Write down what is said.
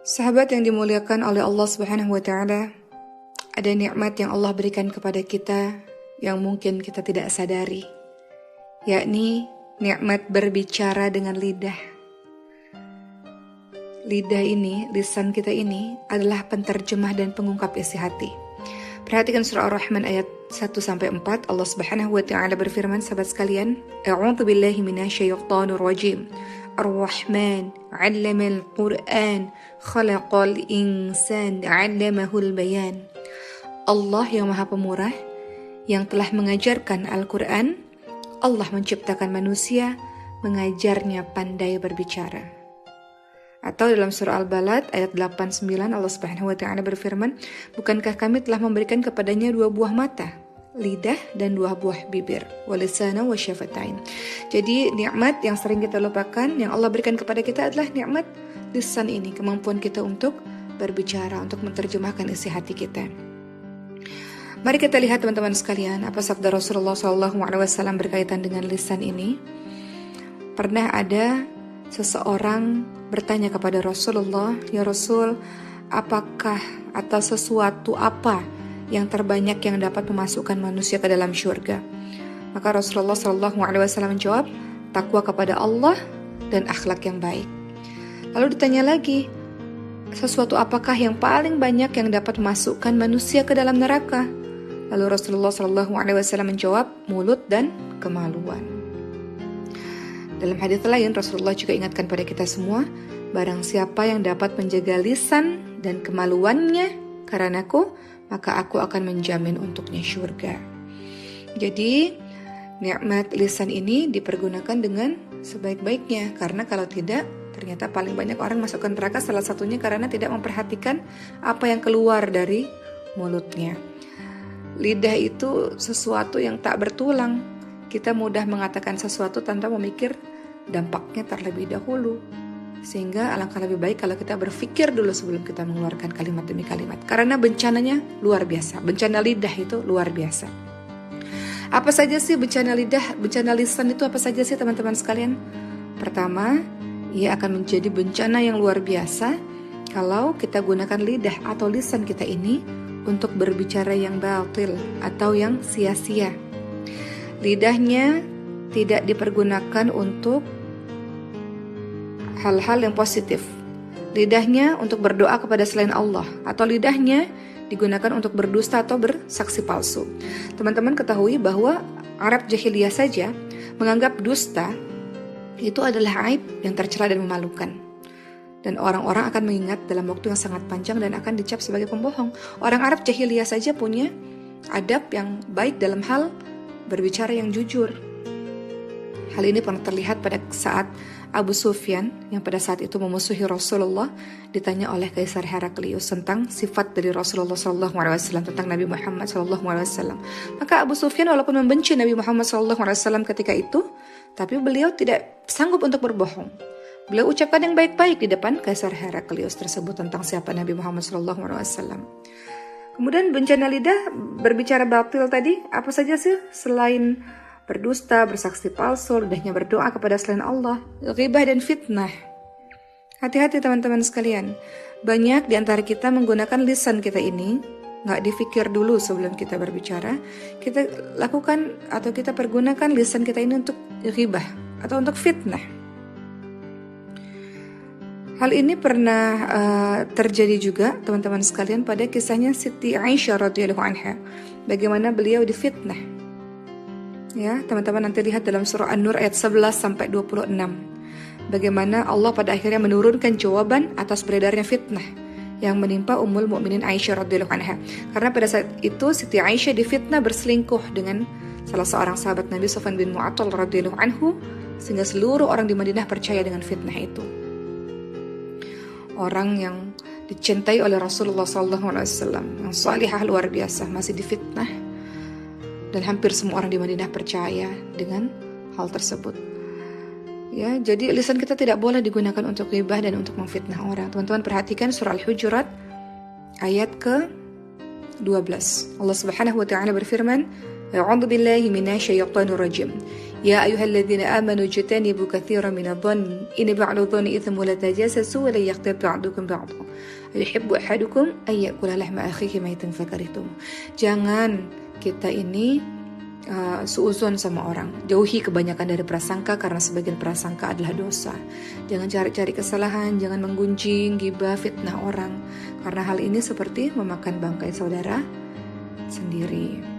Sahabat yang dimuliakan oleh Allah Subhanahu wa taala, ada nikmat yang Allah berikan kepada kita yang mungkin kita tidak sadari, yakni nikmat berbicara dengan lidah. Lidah ini, lisan kita ini adalah penterjemah dan pengungkap isi hati. Perhatikan surah Ar-Rahman ayat 1-4. Allah Subhanahu wa taala berfirman, sahabat sekalian, A'udzu billahi minasyaitonir rajim. Ar-Rahman 'allamal Qur'an, khalaqal insan 'allamahul bayan. Allah yang Maha Pemurah, yang telah mengajarkan Al-Qur'an. Allah menciptakan manusia, mengajarnya pandai berbicara. Atau dalam surah Al-Balad ayat 8-9 Allah Subhanahu wa taala berfirman, bukankah kami telah memberikan kepadanya 2 buah mata, lidah dan 2 buah bibir, walisana wa syafatain. Jadi nikmat yang sering kita lupakan yang Allah berikan kepada kita adalah nikmat lisan ini, kemampuan kita untuk berbicara, untuk menerjemahkan isi hati kita. Mari kita lihat teman-teman sekalian, apa sabda Rasulullah SAW berkaitan dengan lisan ini. Pernah ada seseorang bertanya kepada Rasulullah, ya Rasul, apakah atau sesuatu apa yang terbanyak yang dapat memasukkan manusia ke dalam syurga? Maka Rasulullah SAW menjawab, takwa kepada Allah dan akhlak yang baik. Lalu ditanya lagi, sesuatu apakah yang paling banyak yang dapat memasukkan manusia ke dalam neraka? Lalu Rasulullah SAW menjawab, mulut dan kemaluan. Dalam hadis lain, Rasulullah juga ingatkan pada kita semua, barang siapa yang dapat menjaga lisan dan kemaluannya karenaku, maka aku akan menjamin untuknya syurga. Jadi, nikmat lisan ini dipergunakan dengan sebaik-baiknya, karena kalau tidak, ternyata paling banyak orang masuk ke neraka, salah satunya karena tidak memperhatikan apa yang keluar dari mulutnya. Lidah itu sesuatu yang tak bertulang. Kita mudah mengatakan sesuatu tanpa memikir dampaknya terlebih dahulu. Sehingga alangkah lebih baik kalau kita berpikir dulu sebelum kita mengeluarkan kalimat demi kalimat. Karena bencananya luar biasa. Bencana lidah itu luar biasa. Apa saja sih bencana lidah, bencana lisan itu apa saja sih teman-teman sekalian? Pertama, ia akan menjadi bencana yang luar biasa kalau kita gunakan lidah atau lisan kita ini untuk berbicara yang batil atau yang sia-sia. Lidahnya tidak dipergunakan untuk hal-hal yang positif. Lidahnya untuk berdoa kepada selain Allah, atau lidahnya digunakan untuk berdusta atau bersaksi palsu. Teman-teman ketahui bahwa Arab jahiliyah saja menganggap dusta itu adalah aib yang tercela dan memalukan. Dan orang-orang akan mengingat dalam waktu yang sangat panjang dan akan dicap sebagai pembohong. Orang Arab jahiliyah saja punya adab yang baik dalam hal berbicara yang jujur. Hal ini pernah terlihat pada saat Abu Sufyan yang pada saat itu memusuhi Rasulullah ditanya oleh Kaisar Heraklius tentang sifat dari Rasulullah SAW, tentang Nabi Muhammad SAW. Maka Abu Sufyan walaupun membenci Nabi Muhammad SAW ketika itu, tapi beliau tidak sanggup untuk berbohong. Beliau ucapkan yang baik-baik di depan Kaisar Heraklius tersebut tentang siapa Nabi Muhammad SAW. Kemudian bencana lidah, berbicara batil tadi, apa saja sih selain berdusta, bersaksi palsu, lidahnya berdoa kepada selain Allah, ghibah dan fitnah. Hati-hati teman-teman sekalian, banyak di antara kita menggunakan lisan kita ini, gak difikir dulu sebelum kita berbicara. Kita lakukan atau kita pergunakan lisan kita ini untuk ghibah atau untuk fitnah. Hal ini pernah terjadi juga teman-teman sekalian pada kisahnya Siti Aisyah radhiyallahu anha, bagaimana beliau difitnah. Ya, teman-teman nanti lihat dalam surah An-Nur ayat 11-26. Bagaimana Allah pada akhirnya menurunkan jawaban atas beredarnya fitnah yang menimpa Ummul Mukminin Aisyah radhiyallahu anha. Karena pada saat itu Siti Aisyah difitnah berselingkuh dengan salah seorang sahabat Nabi Sufyan bin Mu'attal radhiyallahu anhu, sehingga seluruh orang di Madinah percaya dengan fitnah itu. Orang yang dicintai oleh Rasulullah SAW, yang salihah luar biasa, masih difitnah. Dan hampir semua orang di Madinah percaya dengan hal tersebut. Ya, jadi lisan kita tidak boleh digunakan untuk ghibah dan untuk memfitnah orang. Teman-teman perhatikan surah Al-Hujurat ayat ke-12. Allah Subhanahu wa taala berfirman, A'udzu billahi minasyaitonir rajim. Ya ayyuhalladzina amanu jtanibu katsiran minadh-dhanni inna ba'da dhanni itsmun wa la tajassasu wa la yaghtab ba'dukum ba'dha. Yuhibbu ahadukum ay ya'kula lahma akhihi maitan fakarihtum. Jangan kita ini suuzon sama orang. Jauhi kebanyakan dari prasangka karena sebagian prasangka adalah dosa. Jangan cari-cari kesalahan, jangan menggunjing, ghibah, fitnah orang, karena hal ini seperti memakan bangkai saudara sendiri.